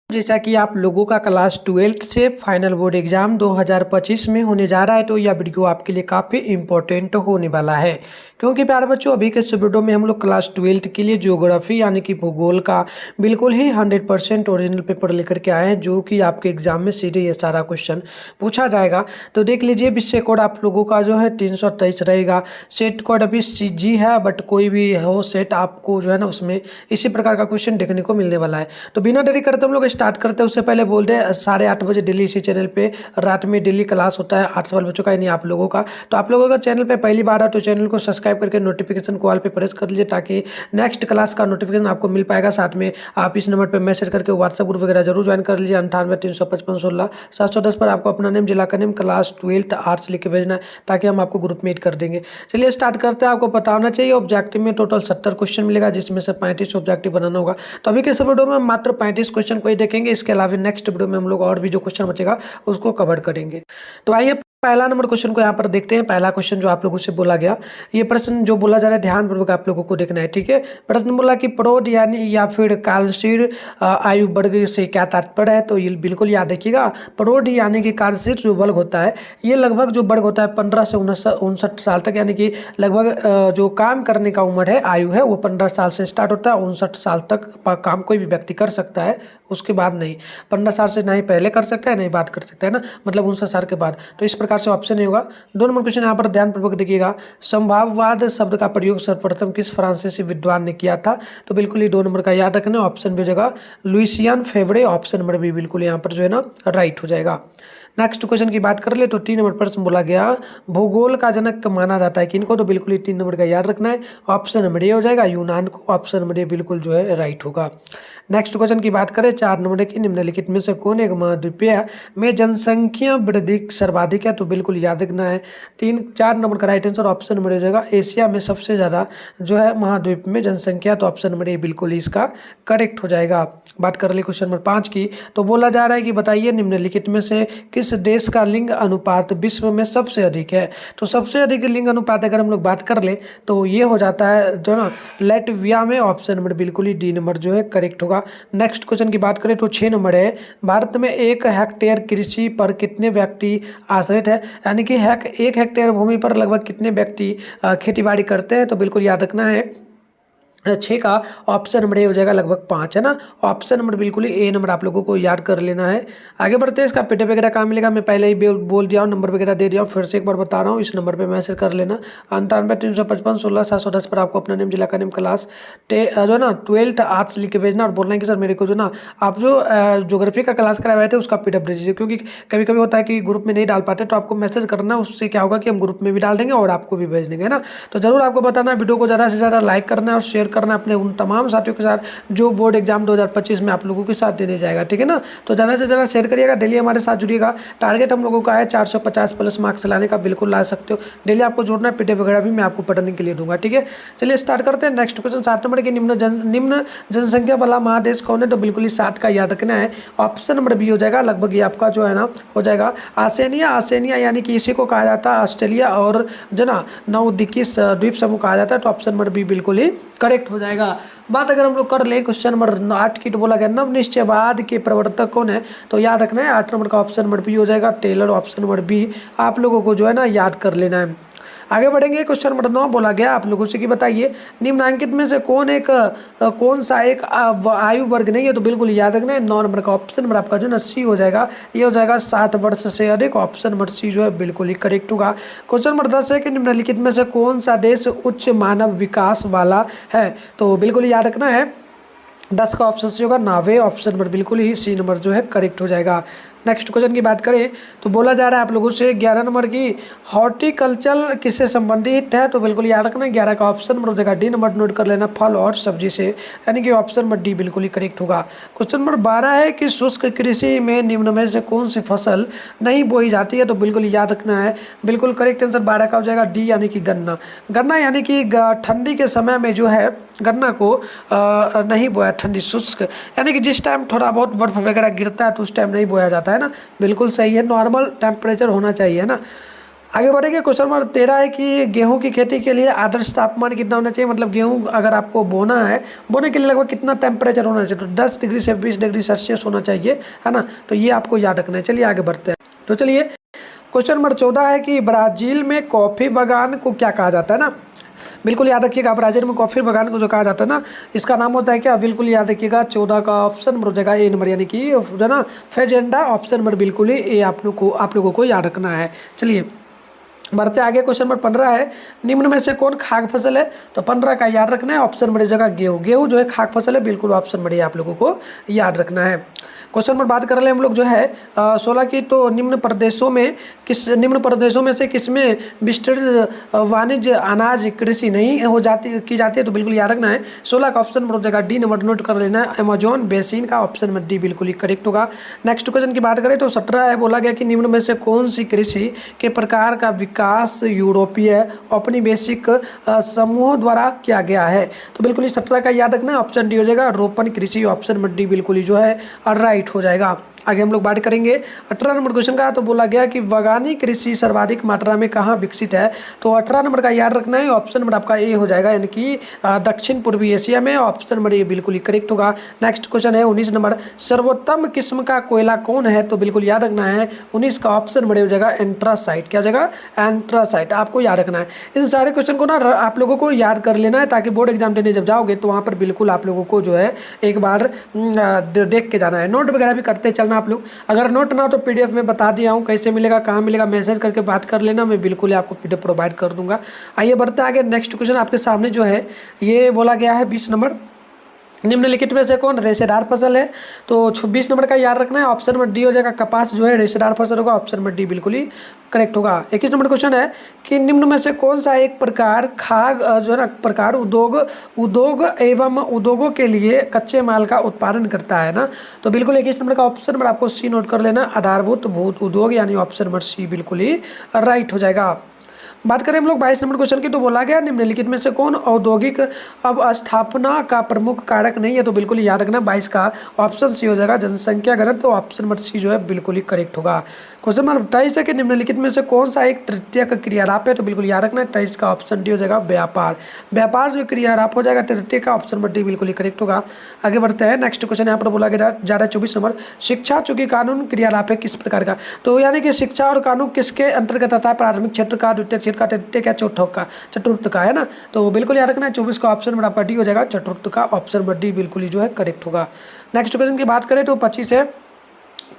जैसा कि आप लोगों का क्लास 12th से फाइनल बोर्ड एग्जाम 2025 में होने जा रहा है, तो यह वीडियो आपके लिए काफ़ी इंपॉर्टेंट होने वाला है। क्योंकि प्यारे बच्चों, अभी के इस वीडियो में हम लोग क्लास 12th के लिए ज्योग्राफी यानी कि भूगोल का बिल्कुल ही 100% ओरिजिनल पेपर लेकर के आए हैं, जो कि आपके एग्जाम में सीधे ये सारा क्वेश्चन पूछा जाएगा। तो देख लीजिए, विषय कोड आप लोगों का जो है 323 रहेगा। सेट कोड अभी CG है, बट कोई भी हो सेट आपको जो है ना उसमें इसी प्रकार का क्वेश्चन देखने को मिलने वाला है। तो बिना देरी करते हम लोग स्टार्ट करते हैं। उससे पहले बोल रहे 8:30 बजे डेली इसी चैनल पे रात में डेली क्लास होता है 8 सवाल बच्चों का, यानी आप लोगों का। तो आप लोगों का चैनल पे पहली बार है तो चैनल को सब्सक्राइब करके नोटिफिकेशन को ऑल पे प्रेस कर लीजिए, ताकि नेक्स्ट क्लास का नोटिफिकेशन आपको मिल पाएगा। साथ में आप इस नंबर पर मैसेज करके व्हाट्सएप ग्रुप वगैरह जरूर ज्वाइन कर लीजिए। 98 355 16 710 पर आपको अपना नेम, जिला का नेम, क्लास 12th आर्ट्स लिख के भेजना है, ताकि हम आपको ग्रुप में ऐड कर देंगे। चलिए स्टार्ट करते हैं। आपको पता होना चाहिए ऑब्जेक्टिव में टोटल 70 क्वेश्चन मिलेगा, जिसमें से 35 ऑब्जेक्टिव बनाना होगा। तो अभी के इस वीडियो में मात्र 35 क्वेश्चन को ही देखेंगे। इसके अलावा नेक्स्ट वीडियो में हम लोग और भी जो क्वेश्चन बचेगा उसको कवर करेंगे। तो आइए पहला नंबर क्वेश्चन को यहाँ पर देखते हैं। पहला क्वेश्चन जो आप लोगों से बोला गया, ये प्रश्न जो बोला जा रहा है ध्यानपूर्वक आप लोगों को देखना है, ठीक है। प्रश्न बोला कि प्रौढ़ यानी या फिर कालशीर आयु वर्ग से क्या तात्पर्य है, तो ये बिल्कुल याद रखिएगा। प्रौढ़ यानी कि कालशीर जो वर्ग होता है, ये लगभग जो वर्ग होता है 15 से 59 साल तक, यानी कि लगभग जो काम करने का उम्र है, आयु है, वो 15 साल से स्टार्ट होता है। 59 साल तक काम कोई भी व्यक्ति कर सकता है, उसके बाद नहीं। 15 साल से नहीं पहले कर सकता है, नहीं बात कर सकता है ना, मतलब 59 साल के बाद। तो इस प्रकार से ऑप्शन नहीं होगा। 2 नंबर क्वेश्चन यहाँ पर ध्यानपूर्वक देखिएगा। संभाववाद शब्द का प्रयोग सर्वप्रथम किस फ्रांसीसी विद्वान ने किया था, तो बिल्कुल ही 2 नंबर का याद रखना। ऑप्शन भी हो जाएगा लुइसियन फेवरे। ऑप्शन नंबर बी बिल्कुल यहाँ पर जो है ना राइट हो जाएगा। नेक्स्ट क्वेश्चन की बात कर ले तो 3 नंबर प्रश्न बोला गया, भूगोल का जनक माना जाता है किनको, तो बिल्कुल ही 3 नंबर का याद रखना है। ऑप्शन नंबर ए हो जाएगा यूनान को। ऑप्शन नंबर ए बिल्कुल जो है राइट होगा। नेक्स्ट क्वेश्चन की बात करें 4 नंबर की, निम्नलिखित में से कौन एक महाद्वीपीय में जनसंख्या वृद्धि सर्वाधिक है, तो बिल्कुल याद रखना है 4 नंबर का राइट आंसर ऑप्शन नंबर हो जाएगा एशिया में सबसे ज़्यादा जो है महाद्वीप में जनसंख्या, तो ऑप्शन नंबर ए बिल्कुल ही इसका करेक्ट हो जाएगा। बात कर ले क्वेश्चन नंबर 5 की, तो बोला जा रहा है कि बताइए निम्नलिखित में से किस देश का लिंग अनुपात विश्व में सबसे अधिक है, तो सबसे अधिक लिंग अनुपात अगर हम लोग बात कर ले तो ये हो जाता है जो ना लैटविया में। ऑप्शन नंबर बिल्कुल ही डी नंबर जो है करेक्ट होगा। नेक्स्ट क्वेश्चन की बात करें तो 6 नंबर है, भारत में 1 हेक्टेयर कृषि पर कितने व्यक्ति आश्रित है, यानी कि 1 हेक्टेयर भूमि पर लगभग कितने व्यक्ति खेती बाड़ी करते हैं, तो बिल्कुल याद रखना है 6 का ऑप्शन नंबर ए हो जाएगा लगभग 5, है ना। ऑप्शन नंबर बिल्कुल ही ए नंबर आप लोगों को याद कर लेना है। आगे बढ़ते हैं। इसका पीडीएफ वगैरह कहाँ मिलेगा, मैं पहले ही बोल दिया हूँ, नंबर वगैरह दे दिया हूँ, फिर से एक बार बता रहा हूँ, इस नंबर पे मैसेज कर लेना। 98 355 16 710 पर आपको अपना नेम, जिला का नेम, क्लास जो है ना 12th आर्ट्स लिख के भेजना और बोलना है कि सर मेरे को जो ना आप जो ज्योग्राफी का क्लास कराए थे उसका पीडीएफ दे दीजिए। क्योंकि कभी कभी होता है कि ग्रुप में नहीं डाल पाते, तो आपको मैसेज करना, उससे क्या होगा कि हम ग्रुप में भी डाल देंगे और आपको भी भेज देंगे, है ना। तो जरूर आपको बताना, वीडियो को ज़्यादा से ज़्यादा लाइक करना है और शेयर करना है अपने उन तमाम साथियों के साथ जो बोर्ड एग्जाम 2025 में आप लोगों के साथ देने जाएगा, ठीक है ना। तो ज़्यादा से ज़्यादा शेयर करिएगा, डेली हमारे साथ जुड़िएगा। टारगेट हम लोगों का है 450 प्लस मार्क्स लाने का, बिल्कुल ला सकते हो। डेली आपको जोड़ना है, पीडीएफ वगैरह भी मैं आपको पढ़ने के लिए दूंगा, ठीक है। चलिए स्टार्ट करते हैं। नेक्स्ट क्वेश्चन 7 नंबर की, निम्न जनसंख्या वाला महादेश कौन है, तो बिल्कुल ही 7 का याद रखना है। ऑप्शन नंबर बी हो जाएगा लगभग ये आपका जो है ना हो जाएगा आसेनिया। आसेनिया यानी कि इसी को कहा जाता है ऑस्ट्रेलिया और जो ना नवद्वीपीय द्वीप समूह कहा जाता है, तो ऑप्शन नंबर बी बिल्कुल ही करेक्ट हो जाएगा। बात अगर हम लोग कर ले क्वेश्चन नंबर 8 की, तो बोला गया नव निश्चयवाद के प्रवर्तक कौन है, तो याद रखना है 8 नंबर का ऑप्शन नंबर बी हो जाएगा टेलर। ऑप्शन नंबर बी आप लोगों को जो है ना याद कर लेना है। आगे बढ़ेंगे। क्वेश्चन नंबर 9 बोला गया आप लोगों से कि बताइए निम्नलिखित में से कौन सा एक आयु वर्ग नहीं है, तो बिल्कुल याद रखना है 9 नंबर का ऑप्शन नंबर आपका जो ना सी हो जाएगा, ये हो जाएगा 60 वर्ष से अधिक। ऑप्शन नंबर सी जो है बिल्कुल ही करेक्ट होगा। क्वेश्चन नंबर 10 है कि निम्नलिखित में से कौन सा देश उच्च मानव विकास वाला है, तो बिल्कुल याद रखना है 10 का ऑप्शन सी होगा नावे। ऑप्शन नंबर बिल्कुल ही सी नंबर जो है करेक्ट हो जाएगा। नेक्स्ट क्वेश्चन की बात करें तो बोला जा रहा है आप लोगों से 11 नंबर की, हॉर्टिकल्चर किससे संबंधित है, तो बिल्कुल याद रखना 11 का ऑप्शन नंबर हो जाएगा डी नंबर, नोट कर लेना, फल और सब्जी से, यानी कि ऑप्शन नंबर डी बिल्कुल ही करेक्ट होगा। क्वेश्चन नंबर 12 है कि शुष्क कृषि में निम्न में से कौन सी फसल नहीं बोई जाती है, तो बिल्कुल याद रखना है बिल्कुल करेक्ट आंसर 12 का हो जाएगा डी, यानी कि गन्ना। गन्ना यानी कि ठंडी के समय में जो है गन्ना को नहीं बोया, ठंडी शुष्क यानी कि जिस टाइम थोड़ा बहुत बर्फ वगैरह गिरता है तो उस टाइम नहीं बोया जाता है ना, बिल्कुल सही है, नॉर्मल टेम्परेचर होना चाहिए ना। आगे बढ़ेंगे। क्वेश्चन नंबर 13 है कि गेहूं की खेती के लिए आदर्श तापमान कितना होना चाहिए। मतलब गेहूं अगर आपको बोना है, बोने के लिए लगभग कितना टेम्परेचर होना चाहिए, तो 10 डिग्री से 20 डिग्री सेल्सियस होना चाहिए, है ना। तो ये आपको याद रखना है। चलिए आगे बढ़ते हैं। तो चलिए क्वेश्चन नंबर 14 है कि ब्राज़ील में कॉफ़ी बागान को क्या कहा जाता है ना। बिल्कुल याद रखिएगा, ब्राज़ील में कॉफ़ी बागान को जो कहा जाता है ना, इसका नाम होता है क्या, बिल्कुल याद रखिएगा। 14 का ऑप्शन नंबर हो जाएगा ए नंबर, यानी कि जो ना फेजेंडा, ऑप्शन नंबर बिल्कुल ही ए आप लोगों को याद रखना है। चलिए बढ़ते आगे। क्वेश्चन नंबर 15 है, निम्न में से कौन खाद्य फसल है। तो 15 का याद रखना है, ऑप्शन बड़ी जगह गेहूँ। गेहूँ जो है खाद्य फसल है, बिल्कुल ऑप्शन बड़ी आप लोगों को याद रखना है। क्वेश्चन नंबर बात कर रहे हैं हम लोग जो है 16 की, तो निम्न प्रदेशों में से किसमें विस्तृत वाणिज्य अनाज कृषि नहीं की जाती है। तो बिल्कुल याद रखना है 16 का ऑप्शन नंबर हो जाएगा डी नंबर, नोट कर लेना है, अमेजोन बेसिन का ऑप्शन नंबर डी बिल्कुल ही करेक्ट होगा। नेक्स्ट क्वेश्चन की बात करें तो 17 है, बोला गया कि निम्न में से कौन सी कृषि के प्रकार का विकास यूरोपीय औपनिवेशिक समूहों द्वारा किया गया है। तो बिल्कुल ही 17 का याद रखना है, ऑप्शन डी हो जाएगा रोपण कृषि, ऑप्शन नंबर डी बिल्कुल ही जो है राइट हो जाएगा। आगे हम लोग बात करेंगे 18 नंबर क्वेश्चन का। तो बोला गया कि बागानी कृषि सर्वाधिक मात्रा में कहाँ विकसित है। तो 18 नंबर का याद रखना है, ऑप्शन नंबर आपका ए हो जाएगा, यानी कि दक्षिण पूर्वी एशिया में, ऑप्शन नंबर ए बिल्कुल ही करेक्ट होगा। नेक्स्ट क्वेश्चन है 19 नंबर, सर्वोत्तम किस्म का कोयला कौन है। तो बिल्कुल याद रखना है 19 का ऑप्शन नंबर हो जाएगा एंट्रासाइट। क्या हो जाएगा, एंट्रासाइट, आपको याद रखना है। इन सारे क्वेश्चन को ना आप लोगों को याद कर लेना है, ताकि बोर्ड एग्जाम देने जब जाओगे तो वहाँ पर बिल्कुल आप लोगों को जो है एक बार देख के जाना है। नोट वगैरह भी करते चलना आप लोग। अगर नोट ना हो तो पीडीएफ में बता दिया हूँ, कैसे मिलेगा, कहाँ मिलेगा, मैसेज करके बात कर लेना, मैं बिल्कुल ही आपको पीडीएफ प्रोवाइड कर दूंगा। आइए बढ़ते आगे। नेक्स्ट क्वेश्चन आपके सामने जो है ये बोला गया है 20 नंबर, निम्नलिखित में से कौन रेशेदार फसल है। तो 26 नंबर का याद रखना है, ऑप्शन नंबर डी हो जाएगा, कपास जो है रेशेदार फसल होगा, ऑप्शन नंबर डी बिल्कुल ही करेक्ट होगा। 21 नंबर क्वेश्चन है कि निम्न में से कौन सा एक प्रकार खाद्य जो है ना प्रकार उद्योग एवं उद्योगों के लिए कच्चे माल का उत्पादन करता है ना। तो बिल्कुल 21 नंबर का ऑप्शन नंबर आपको सी नोट कर लेना, आधारभूत भूत उद्योग, यानी ऑप्शन नंबर सी बिल्कुल ही राइट हो जाएगा। बात करें हम लोग 22 नंबर क्वेश्चन की, तो बोला गया निम्नलिखित में से कौन औद्योगिक अवस्थापना का प्रमुख कारक नहीं है। तो बिल्कुल याद रखना 22 का ऑप्शन सी हो जाएगा जनसंख्या घनत्व, तो ऑप्शन नंबर सी जो है बिल्कुल ही करेक्ट होगा। क्वेश्चन नंबर 23 है कि निम्नलिखित में से कौन सा एक तृतीयक क्रियाराप है। तो बिल्कुल याद रखना है 23 का ऑप्शन डी हो जाएगा व्यापार। व्यापार जो क्रियाराप हो जाएगा तृतीय का, ऑप्शन नंबर डी बिल्कुल ही करेक्ट होगा। आगे बढ़ते हैं। नेक्स्ट क्वेश्चन यहाँ पर बोला गया जा रहा है 24 नंबर, शिक्षा चूंकि कानून क्रियालाप है किस प्रकार का। तो यानी कि शिक्षा और कानून किसके अंतर्गत आता है, प्राथमिक क्षेत्र का, द्वितीय क्षेत्र का, तृतीय का, चतुर्थ का, है ना। तो बिल्कुल याद रखना है 24 का ऑप्शन नंबर आपका डी हो जाएगा, चतुर्थ का ऑप्शन नंबर डी बिल्कुल ही जो है करेक्ट होगा। नेक्स्ट क्वेश्चन की बात करें तो 25 है,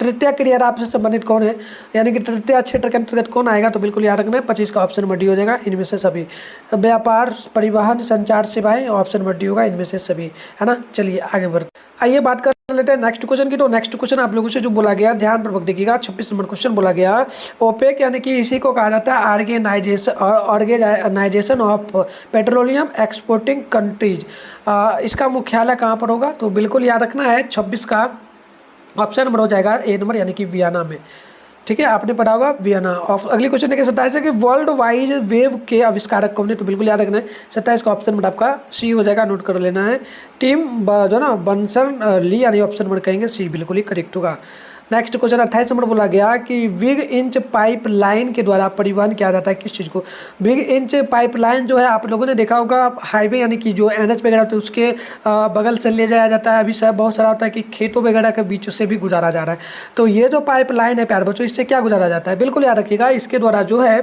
तृतीय क्रियाराप से संबंधित कौन है, यानी कि तृतीय क्षेत्र के अंतर्गत कौन आएगा। तो बिल्कुल याद रखना है 25 का ऑप्शन नंबर डी हो जाएगा, इनमें से सभी। व्यापार, परिवहन, संचार सेवाएं, ऑप्शन नंबर डी होगा, इनमें से सभी, है ना। चलिए आगे बढ़ते, आइए बात कर लेते हैं नेक्स्ट क्वेश्चन की। तो नेक्स्ट क्वेश्चन आप लोगों से जो बोला गया, ध्यान पूर्वक देखिएगा, 26 नंबर क्वेश्चन बोला गया, ओपेक यानी कि इसी को कहा जाता है organisation of petroleum exporting countries. इसका मुख्यालय कहाँ पर होगा। तो बिल्कुल याद रखना है 26 का ऑप्शन नंबर हो जाएगा ए नंबर, यानी कि वियना में। ठीक है, आपने पढ़ा होगा वियना। अगली क्वेश्चन है कि 27 है कि वर्ल्ड वाइड वेब के आविष्कारक कौन है। तो बिल्कुल याद रखना है 27 का ऑप्शन नंबर आपका सी हो जाएगा, नोट कर लेना है, टीम जो ना बर्नर्स ली, यानी ऑप्शन नंबर कहेंगे सी बिल्कुल ही करेक्ट होगा। नेक्स्ट क्वेश्चन 28 नंबर बोला गया कि बिग इंच पाइप लाइन के द्वारा परिवहन किया जाता है किस चीज़ को। बिग इंच पाइप लाइन जो है आप लोगों ने देखा होगा, हाईवे यानी कि जो एनएच वगैरह होते हैं उसके बगल से ले जाया जाता है। अभी सब बहुत सारा होता है कि खेतों वगैरह के बीच से भी गुजारा जा रहा है। तो ये जो पाइप लाइन है प्यारे बच्चों, इससे क्या गुजारा जाता है, बिल्कुल याद रखिएगा, इसके द्वारा जो है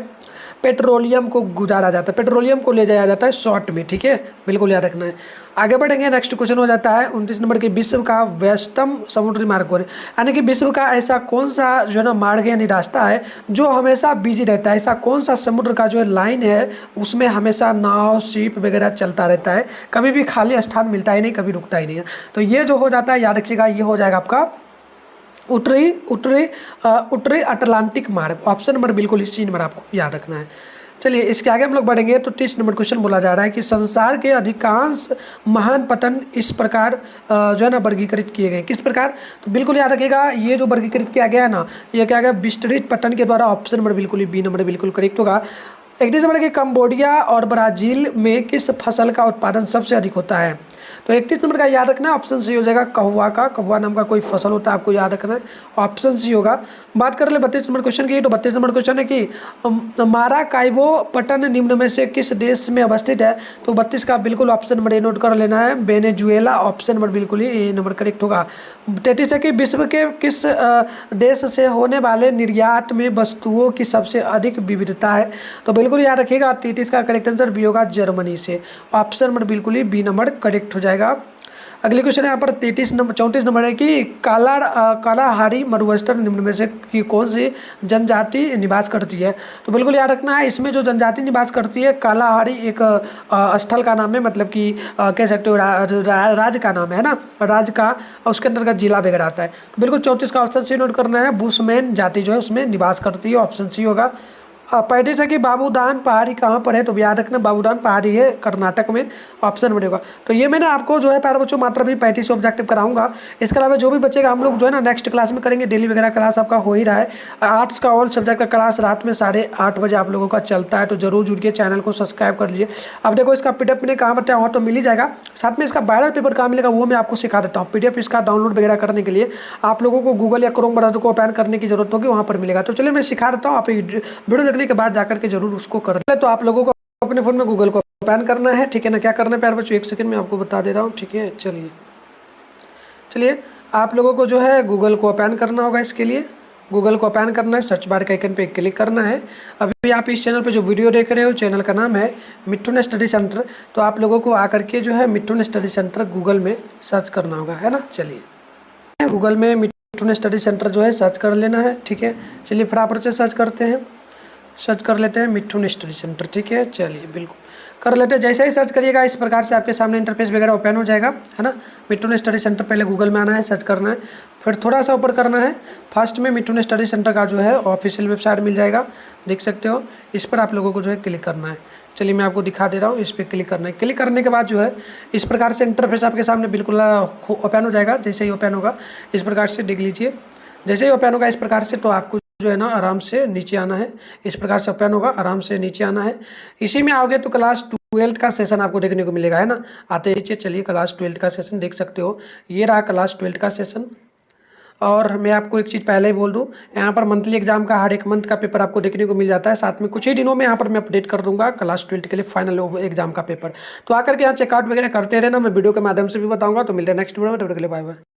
पेट्रोलियम को गुजारा जाता है, पेट्रोलियम को ले जाया जाता है शॉर्ट में। ठीक है, बिल्कुल याद रखना है। आगे बढ़ेंगे। नेक्स्ट क्वेश्चन हो जाता है 29 नंबर के, विश्व का व्यस्तम समुद्री मार्ग कौन है, यानी कि विश्व का ऐसा कौन सा जो है ना मार्ग यानी रास्ता है जो हमेशा बिजी रहता है। ऐसा कौन सा समुद्र का जो है लाइन है उसमें हमेशा नाव शिप वगैरह चलता रहता है, कभी भी खाली स्थान मिलता ही नहीं, कभी रुकता ही नहीं है। तो ये जो हो जाता है याद रखिएगा, ये हो जाएगा आपका उत्तरी अटलांटिक मार्ग, ऑप्शन नंबर बिल्कुल इसी नंबर आपको याद रखना है। चलिए इसके आगे हम लोग बढ़ेंगे। तो 30 नंबर क्वेश्चन बोला जा रहा है कि संसार के अधिकांश महान पतन इस प्रकार जो है ना वर्गीकृत किए गए, किस प्रकार। तो बिल्कुल याद रखिएगा, ये जो वर्गीकृत किया गया है ना, ये क्या गया, विस्तृत पतन के द्वारा, ऑप्शन नंबर बिल्कुल ही बी नंबर बिल्कुल करेक्ट होगा। 31 नंबर के, कंबोडिया और ब्राज़ील में किस फसल का उत्पादन सबसे अधिक होता है। तो 31 नंबर का याद रखना है, ऑप्शन सी हो जाएगा कहुआ का, कहुआ नाम का कोई फसल होता है, आपको याद रखना है, ऑप्शन सी होगा। बात कर ले 32 नंबर क्वेश्चन की, तो 32 नंबर क्वेश्चन है कि माराकाइबो पट्टन निम्न में से किस देश में अवस्थित है। तो 32 का बिल्कुल ऑप्शन नंबर ए नोट कर लेना है, वेनेजुएला, ऑप्शन नंबर बिल्कुल ही ए नंबर करेक्ट होगा। 33 है कि विश्व के किस देश से होने वाले निर्यात में वस्तुओं की सबसे अधिक विविधता है। तो बिल्कुल याद रखिएगा 33 का करेक्ट आंसर भी होगा जर्मनी से, ऑप्शन नंबर बिल्कुल ही बी नंबर करेक्ट हो जाएगा। अगली क्वेश्चन यहाँ पर 34 नंबर है कि कालाहारी मरुस्थल निम्न में से कि कौन सी जनजाति निवास करती है। तो बिल्कुल याद रखना है, इसमें जो जनजाति निवास करती है कालाहारी एक स्थल का नाम है, मतलब कि कह सकते हो राज्य का नाम है ना, राज्य का, उसके अंतर्गत जिला वगैरह आता है। तो बिल्कुल 34 का ऑप्शन सी नोट करना है, बुशमैन जाति जो है उसमें निवास करती है, ऑप्शन सी होगा। 35 है कि बाबूदान पहाड़ी कहाँ पर है। तो याद रखना बाबूदान पहाड़ी है कर्नाटक में, ऑप्शन बनेगा। तो ये मैंने आपको जो है प्यारे बच्चों मात्र भी 35 ऑब्जेक्टिव कराऊंगा। इसके अलावा जो भी बचेगा हम लोग जो है ना नेक्स्ट क्लास में करेंगे, डेली वगैरह क्लास आपका हो ही रहा है। आर्ट्स का ऑल सब्जेक्ट का क्लास रात में 8:30 बजे आप लोगों का चलता है, तो जरूर जुड़िए, चैनल को सब्सक्राइब कर लीजिए। अब देखो इसका पीडीएफ मैंने कहाँ बताया, वहाँ तो मिल ही जाएगा, साथ में इसका वायरल पेपर कहाँ मिलेगा वो मैं आपको सिखा देता हूँ। पीडीएफ इसका डाउनलोड वगैरह करने के लिए आप लोगों को गूगल या क्रोम ब्राउज़र को ओपन करने की जरूरत होगी, वहाँ पर मिलेगा। तो चलिए मैं सिखा देता हूँ, आप वीडियो देखने के बाद जाकर के जरूर उसको कर ले। तो आप लोगों को अपने फ़ोन में गूगल को ओपन करना है, ठीक है ना। क्या करना है प्यारे बच्चों, एक सेकंड में आपको बता दे रहा हूँ, ठीक है। चलिए आप लोगों को जो है गूगल को ओपन करना होगा। इसके लिए गूगल को ओपन करना है, सर्च बार के आइकन पे क्लिक करना है। अभी आप इस चैनल पे जो वीडियो देख रहे हो, चैनल का नाम है मिथुन स्टडी सेंटर। तो आप लोगों को आकर के जो है मिथुन स्टडी सेंटर गूगल में सर्च करना होगा, है ना। चलिए गूगल में मिथुन स्टडी सेंटर जो है सर्च कर लेना है, ठीक है। चलिए फटाफट से सर्च करते हैं, सर्च कर लेते हैं मिथुन स्टडी सेंटर, ठीक है। चलिए बिल्कुल कर लेते हैं। जैसे ही सर्च करिएगा इस प्रकार से आपके सामने इंटरफेस वगैरह ओपन हो जाएगा, है ना। मिथुन स्टडी सेंटर पहले गूगल में आना है, सर्च करना है, फिर थोड़ा सा ऊपर करना है, फर्स्ट में मिथुन स्टडी सेंटर का जो है ऑफिशियल वेबसाइट मिल जाएगा, देख सकते हो। इस पर आप लोगों को जो है क्लिक करना है। चलिए मैं आपको दिखा दे रहा हूँ, इस पर क्लिक करना है। क्लिक करने के बाद जो है इस प्रकार से इंटरफेस आपके सामने बिल्कुल ओपन हो जाएगा। जैसे ही ओपन होगा इस प्रकार से देख लीजिए, जैसे ही ओपन होगा इस प्रकार से, तो आपको जो है ना आराम से नीचे आना है। इस प्रकार से ओपन होगा, आराम से नीचे आना है। इसी में आओगे तो क्लास 12 का सेशन आपको देखने को मिलेगा, है ना। आते नीचे चलिए क्लास 12 का सेशन देख सकते हो, ये रहा क्लास 12 का सेशन। और मैं आपको एक चीज़ पहले ही बोल दूं, यहाँ पर मंथली एग्जाम का हर एक मंथ का पेपर आपको देखने को मिल जाता है। साथ में कुछ ही दिनों में यहाँ पर मैं अपडेट कर दूंगा क्लास 12 के लिए फाइनल एग्जाम का पेपर। तो आकर के यहाँ चेकआउट वगैरह करते रहना, मैं वीडियो के माध्यम से भी बताऊंगा। तो मिलते हैं नेक्स्ट वीडियो में, तब तक के लिए बाय बाय।